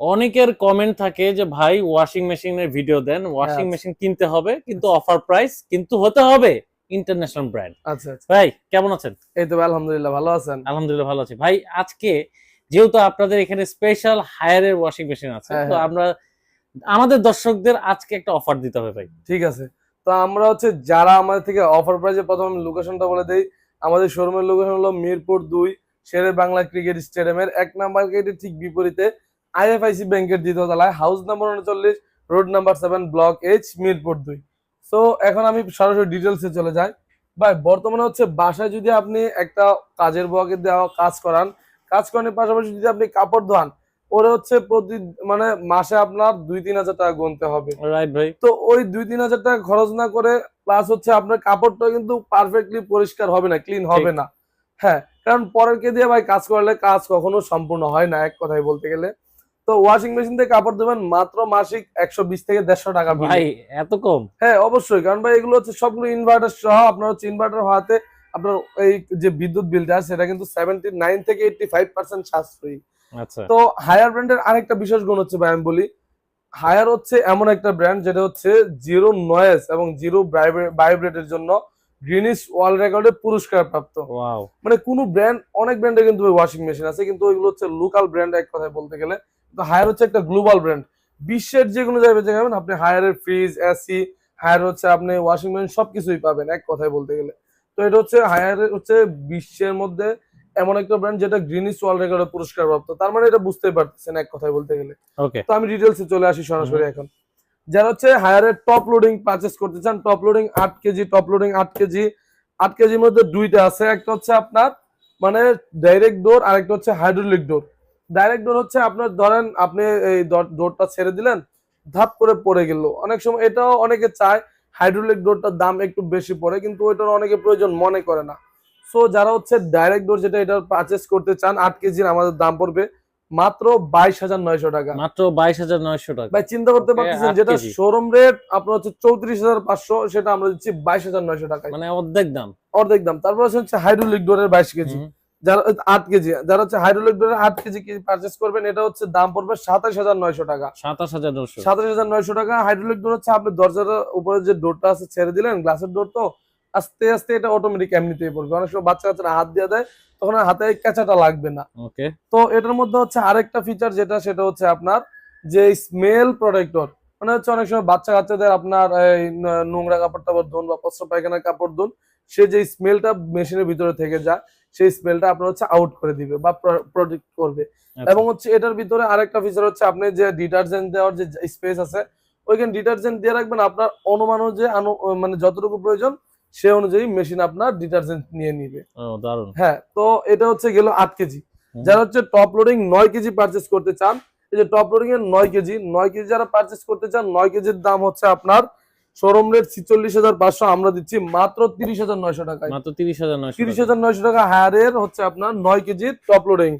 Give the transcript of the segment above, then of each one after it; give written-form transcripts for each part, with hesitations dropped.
অনেকের কমেন্ট থাকে যে ভাই ওয়াশিং মেশিনের ভিডিও দেন, হ্যাঁ, ওয়াশিং আচ্ছা মেশিন কিনতে হবে কিন্তু অফার প্রাইস, কিন্তু হতে হবে ইন্টারন্যাশনাল ব্র্যান্ড। আচ্ছা আচ্ছা। ভাই কেমন আছেন? এই তো ভাই, আলহামদুলিল্লাহ, ভালো আছেন? আলহামদুলিল্লাহ ভালো আছি ভাই। আজকে যেহেতু আপনাদের এখানে স্পেশাল হায়ারের ওয়াশিং মেশিন আছে, হ্যাঁ তো হ্যাঁ, আমরা আমাদের দর্শকদের আজকে একটা অফার দিতে হবে ভাই। ঠিক আছে। তো আমরা হচ্ছে যারা আমাদের থেকে অফার প্রাইজে, প্রথম আমি লোকেশনটা বলে দেই। আমাদের শোরুমের লোকেশন হলো মিরপুর 2, শেরে বাংলা ক্রিকেট স্টেডিয়ামের 1 নাম্বার গেটের ঠিক বিপরীতে আইএফআইসি ব্যাংকের দ্বিতীয় তলায়, house number 39, road number 7, block H, Mirpur 2। তো এখন আমি সরাসরি ডিটেলসে চলে যাই। ভাই বর্তমানে হচ্ছে বাসায় যদি আপনি একটা কাজের বুয়াকে দেওয়া কাজ করান, কাজ করানোর পাশাপাশি যদি আপনি কাপড় ধোয়ান, ওরা হচ্ছে প্রতি মানে মাসে আপনার 2-3 হাজার টাকা গুনতে হবে। রাইট ভাই। তো ওই 2-3 হাজার টাকা খরচ না করে, প্লাস হচ্ছে আপনার কাপড়টা কিন্তু পারফেক্টলি পরিষ্কার হবে না, ক্লিন ঠিক। হবে না। হ্যাঁ, কারণ পরের কে দিয়ে ভাই কাজ করলে কাজ কখনো সম্পূর্ণ হয় না, এক কথায় বলতে গেলে। তো ওয়াশিং মেশিন দিয়ে কাপড় ধোবেন মাত্র মাসিক 120 থেকে 150 টাকা বিলে। ভাই এত কম? হ্যাঁ অবশ্যই, কারণ ভাই এগুলো হচ্ছে সবগুলো ইনভার্টার সহ। আপনার হচ্ছে ইনভার্টার হওয়াতে আপনার এই যে বিদ্যুৎ বিলটা, সেটা কিন্তু 79 থেকে 85% সাশ্রয়ী। আচ্ছা। তো হায়ার ব্র্যান্ডের আরেকটা বিশেষ গুণ হচ্ছে ভাই, আমি বলি, হায়ার হচ্ছে এমন একটা ব্র্যান্ড যেটা হচ্ছে জিরো নয়েজ এবং জিরো ভাইব্রেটের জন্য গ্রিনিস ওয়ার্ল্ড রেকর্ডে পুরস্কার প্রাপ্ত। ওয়াও। মানে কোন ব্র্যান্ড, অনেক ব্র্যান্ডে কিন্তু ওয়াশিং মেশিন আছে, কিন্তু ওইগুলো হচ্ছে লোকাল ব্র্যান্ড এক কথায় বলতে গেলে। তো হায়ার হচ্ছে একটা গ্লোবাল ব্র্যান্ড। বিশ্বের যে কোনো জায়গায় যাবেন আপনি হায়ারের ফ্রিজ, এসি, হায়ার হচ্ছে আপনি ওয়াশিং মেশিন সবকিছুই পাবেন এক কথায় বলতে গেলে। তো এটা হচ্ছে হায়ার হচ্ছে বিশ্বের মধ্যে এমন একটা ব্র্যান্ড যেটা গ্রিনিস ওয়ার্ল্ড রেকর্ডে পুরস্কার প্রাপ্ত। তার মানে এটা বুঝতেই পারতেছেন এক কথায় বলতে গেলে। ওকে। তো আমি ডিটেলসে চলে আসি সরাসরি এখন। যারা হচ্ছে হায়ারের টপ লোডিং পারচেস করতে চান, top loading 8 KG, top loading 8 KG. 8 কেজির মধ্যে দুইটা আছে, একটা হচ্ছে আপনার মানে ডাইরেক্ট ডোর, আর একটা হচ্ছে হাইড্রোলিক ডোর। ডাইরেক্ট ডোর হচ্ছে আপনার ধরেন আপনি এই ডোরটা ছেড়ে দিলেন, ধাপ করে পড়ে গেল। অনেক সময় এটাও অনেকে চায়, হাইড্রোলিক ডোরটার দাম একটু বেশি পড়ে, কিন্তু ওইটার অনেকে প্রয়োজন মনে করে না। সো যারা হচ্ছে ডাইরেক্ট ডোর যেটা এটা পারচেস করতে চান, 8 কেজির আমাদের দাম পড়বে মাত্র 22,900 টাকা। মাত্র 22,900 টাকা। ভাই চিন্তা করতে ওকে, পারতেছেন, 8 যেটা কেজি শোরুম রেট আপনার হচ্ছে 34,500, সেটা আমরা দিচ্ছি 22,900 টাকায়, মানে অর্ধেক দাম। অর্ধেক দাম। তারপর হচ্ছে হাইড্রোলিক ডোরের 22 কেজি, হুম। যারা 8 কেজি, যারা হচ্ছে হাইড্রোলিক ডোরের 8 কেজি পারচেস করবেন, এটা হচ্ছে দাম পড়বে 27,900 টাকা। 27,900। 27,900 টাকা হাইড্রোলিক ডোর হচ্ছে আপনি দরজার উপরে যে ডোরটা আছে ছেড়ে দিলেন, গ্লাসের ডোর, তো আস্তে আস্তে এটা অটোমেটিক এমনিতেই পড়বে। অনেক সময় বাচ্চা কাচ্চারা হাত দিয়ে দেয়, তখন আর হাতে ক্যাচাটা লাগবে না। ওকে। তো এটার মধ্যে হচ্ছে আরেকটা ফিচার যেটা, সেটা হচ্ছে আপনার যে স্মেল প্রোটেক্টর। মানে হচ্ছে অনেক সময় বাচ্চা কাচ্চাদের আপনার এই নোংরা কাপড় টাপড় ধুন বা প্রস্রাব পায়খানার কাপড় ধুন, সে যে স্মেলটা মেশিনের ভিতরে থেকে যায়, সেই স্মেলটা আপনার হচ্ছে আউট করে দিবে বা প্রোটেক্ট করবে। আচ্ছা। এবং হচ্ছে এটার ভিতরে আরেকটা ফিচার হচ্ছে, আপনি যে ডিটারজেন্ট দেওয়ার যে স্পেস আছে, ওইখানে ডিটারজেন্ট দিয়ে রাখবেন আপনার অনুমান অনুযায়ী, মানে যতটুকু প্রয়োজন সে অনুযায়ী মেশিন আপনার ডিটারজেন্ট নিয়ে নিবে। ও দারুন। হ্যাঁ, তো এটা হচ্ছে গেল 8 কেজি। হুম। যারা হচ্ছে টপ লোডিং 9 কেজি পারচেস করতে চান, এই যে টপ লোডিং এর 9 কেজি, 9 কেজি যারা পারচেস করতে চান, 9 কেজির দাম হচ্ছে আপনার শোরুম রেট 46,500, আমরা দিচ্ছি মাত্র 30,900 টাকায়। মাত্র 30,900 তিরিশ টাকা। হাজার নয়শো টাকা হায়ারের হচ্ছে আপনার 9 কেজি টপ লোডিং।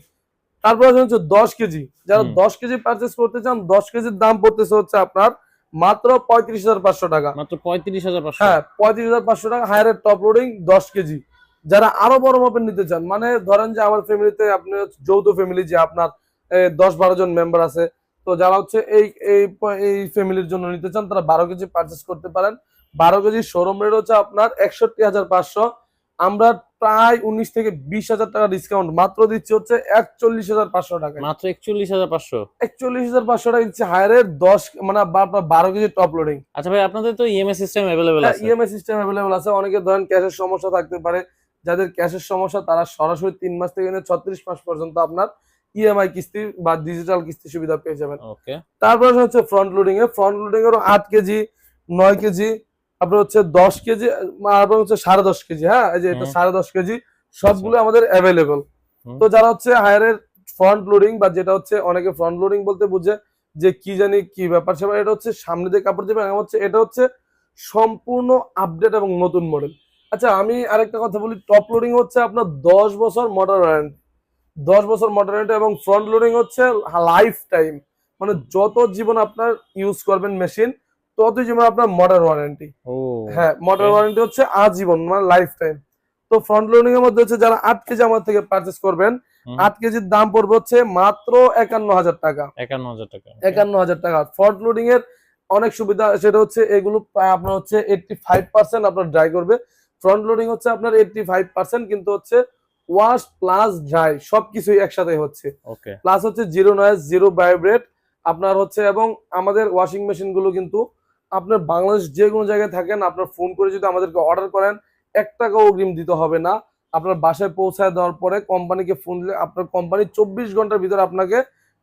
তারপর হচ্ছে 10 কেজি, যারা হুম। 10 কেজি পারচেস করতে চান, 10 কেজির দাম পড়তেছে হচ্ছে আপনার মাত্র 35,500 টাকা। মাত্র 35,500। হ্যাঁ, 35,500 টাকা হায়ারের টপ লোডিং 10 কেজি। যারা আরো বড় মাপের নিতে চান, মানে ধরেন যে আমার ফ্যামিলিতে আপনি যৌথ ফ্যামিলি, যে আপনার 10-12 জন মেম্বার আছে, তো যারা হচ্ছে এই এই এই ফ্যামিলির জন্য নিতে চান, তারা 12 কেজি পারচেস করতে পারেন। 12 কেজি শোরুম রেট হচ্ছে আপনার 61,500, আমরা প্রায় 19 থেকে 20 হাজার টাকা ডিসকাউন্ট মাত্র দিচ্ছি হচ্ছে 41,500 টাকায়। মাত্র 41,500। 41,500 টাকা দিচ্ছে হায়ারের 10 মানে আপনার 12 কেজি টপ লোডিং। আচ্ছা ভাই, আপনাদের তো ইএমআই সিস্টেম अवेलेबल হ্যাঁ, আছে? ইএমআই সিস্টেম अवेलेबल আছে। অনেকে ধরেন ক্যাশের সমস্যা থাকতে পারে, যাদের ক্যাশের সমস্যা তারা সরাসরি 3 মাস থেকে নিয়ে 36 মাস পর্যন্ত আপনার ইএমআই কিস্তি বা ডিজিটাল কিস্তি সুবিধা পেয়ে যাবেন। ওকে। তারপর হচ্ছে ফ্রন্ট লোডিং এ, ফ্রন্ট লোডিং এরও 8 কেজি, 9 কেজি, আপনার হচ্ছে 10 কেজি, আপনার হচ্ছে 10.5 কেজি। হ্যাঁ, এই যে এটা হুম। 10.5 কেজি, আচ্ছা। সবগুলো আমাদের অ্যাভেলেবল। হুম। তো যারা হচ্ছে হায়ারের ফ্রন্ট লোডিং, বা যেটা হচ্ছে অনেকে ফ্রন্ট লোডিং বলতে বুঝে যে কি জানি কি ব্যাপার সেবার, এটা হচ্ছে সামনে দিয়ে কাপড় দেবে, হচ্ছে এটা হচ্ছে সম্পূর্ণ আপডেট এবং নতুন মডেল। আচ্ছা, আমি আরেকটা কথা বলি, টপ লোডিং হচ্ছে আপনার 10 বছর মোটর ওয়ারেন্টি, 10 বছর মোটর ওয়ারেন্টি, এবং ফ্রন্ট লোডিং হচ্ছে লাইফ টাইম, মানে যত জীবন আপনার ইউজ করবেন মেশিন, তত জীবন আপনার মোটর ওয়ারেন্টি। ও। হ্যাঁ, মোটর ওকে। ওয়ারেন্টি হচ্ছে আজীবন, মানে লাইফ টাইম। তো ফ্রন্ট লোডিং এর মধ্যে হচ্ছে যারা 8 কেজি আমার থেকে পারচেস করবেন, 8 কেজির দাম পড়বে হচ্ছে মাত্র 51,000 টাকা। 51,000 টাকা। 51,000 টাকা। ফ্রন্ট লোডিং এর অনেক সুবিধা, সেটা হচ্ছে এগুলো আপনার হচ্ছে 85% আপনার ড্রাই করবে। ফ্রন্ট লোডিং হচ্ছে আপনার 85%, কিন্তু হচ্ছে ওয়াশ প্লাস ড্রাই সবকিছুই একসাথে হচ্ছে। ওকে। প্লাস হচ্ছে জিরো নয়েজ, জিরো ভাইব্রেট আপনার হচ্ছে। এবং আমাদের ওয়াশিং মেশিন গুলো কিন্তু আপনার বাংলাদেশ যে কোনো জায়গায় থাকেন, আপনার ফোন করে যদি আমাদেরকে অর্ডার করেন 1 টাকাও অগ্রিম দিতে হবে না। আপনার বাসায় পৌঁছায় দেওয়ার পরে কোম্পানিকে ফোন দিলে আপনার কোম্পানি 24 ঘন্টার ভিতরে আপনাকে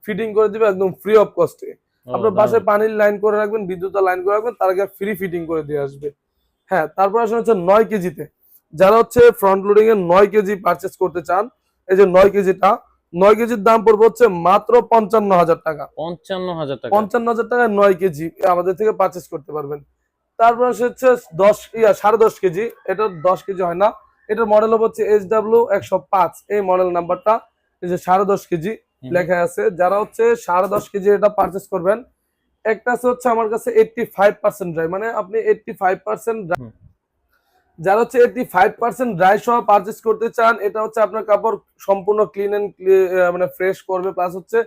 ফিটিং করে দিবে একদম ফ্রি অফ কস্টে। আপনার বাসায় পানির লাইন করে রাখবেন, বিদ্যুতের লাইন করে রাখবেন, তার আগে ফ্রি ফিটিং করে দিয়ে আসবে। হ্যাঁ, তারপর আসলে হচ্ছে 9 কেজিতে, যারা হচ্ছে ফ্রন্ট লোডিং এর 9 কেজি পারচেস করতে চান, এই যে 9 কেজিটা, 9 কেজির দাম পড়বে হচ্ছে মাত্র 55,000 টাকা। 55,000 টাকা। 55,000 টাকায় 9 কেজি আমাদের থেকে পারচেস করতে পারবেন। তারপর হচ্ছে 10.5 কেজি, এটা 10 কেজি হয় না, এটার মডেল হচ্ছে SW105, এই মডেল নাম্বারটা, এই যে 10.5 কেজি লেখা আছে। যারা হচ্ছে 10.5 কেজি এটা পারচেস করবেন, একটা আছে হচ্ছে আমার কাছে 85% ড্রাই, মানে আপনি 85% ড্রাই, যারা হচ্ছে 85% ড্রাই সহ পারচেস করতে চান, এটা হচ্ছে আপনার কাপড় সম্পূর্ণ ক্লিন এন্ড মানে ফ্রেশ করবে, প্লাস হচ্ছে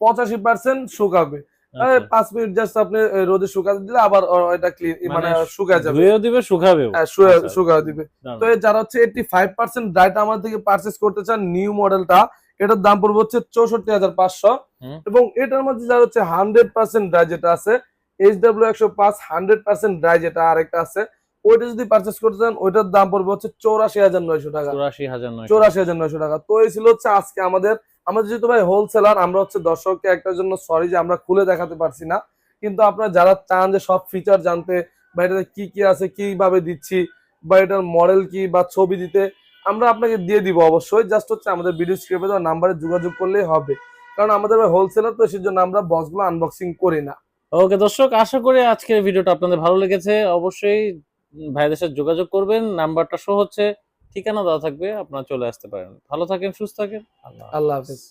85% শুকাবে। 5 মিনিট জাস্ট আপনি রোদে শুকাতে দিলে আবার এটা ক্লিন মানে শুকায় যাবে, ধুয়েও দিবে, শুকাবেও। হ্যাঁ শুকায় দিবে। তো যারা হচ্ছে 85% ড্রাইটা আমার থেকে পারচেস করতে চান, নিউ মডেলটা, এটার দাম পড়বে হচ্ছে 64,500। এবং এটার মধ্যে যারা হচ্ছে 100% ড্রাই যেটা আছে, SW105 100% ড্রাই যেটা আরেকটা আছে, ওইটা যদি পারচেস করতে চান, ওইটার দাম পড়বে হচ্ছে 84,900 টাকা। 84,900 টাকা। তো এই ছিল হচ্ছে আজকে আমাদের যেহেতু ভাই হোলসেলার, আমরা হচ্ছে দর্শককে একটার জন্য সরি যে আমরা খুলে দেখাতে পারছি না, কিন্তু আপনারা যারা চান যে সব ফিচার জানতে, বা এটাতে কি কি আছে, কিভাবে দিচ্ছি, বা এটার মডেল কি, বা ছবি দিতে, আমরা আপনাকে দিয়ে দিব অবশ্যই। জাস্ট হচ্ছে আমাদের ভিডিও স্ক্রিপ্টে দেওয়া নাম্বারে যোগাযোগ করলেই হবে, কারণ আমাদের হোলসেলার তো, সেজন্য আমরা বক্সগুলো আনবক্সিং করি না। ওকে দর্শক, আশা করি আজকের ভিডিওটা আপনাদের ভালো লেগেছে। অবশ্যই ভাইদের সাথে যোগাযোগ করবেন, নাম্বারটা শো হচ্ছে, ঠিকানা দেওয়া থাকবে, আপনারা চলে আসতে পারেন। ভালো থাকেন, সুস্থ থাকেন, আল্লাহ হাফেজ।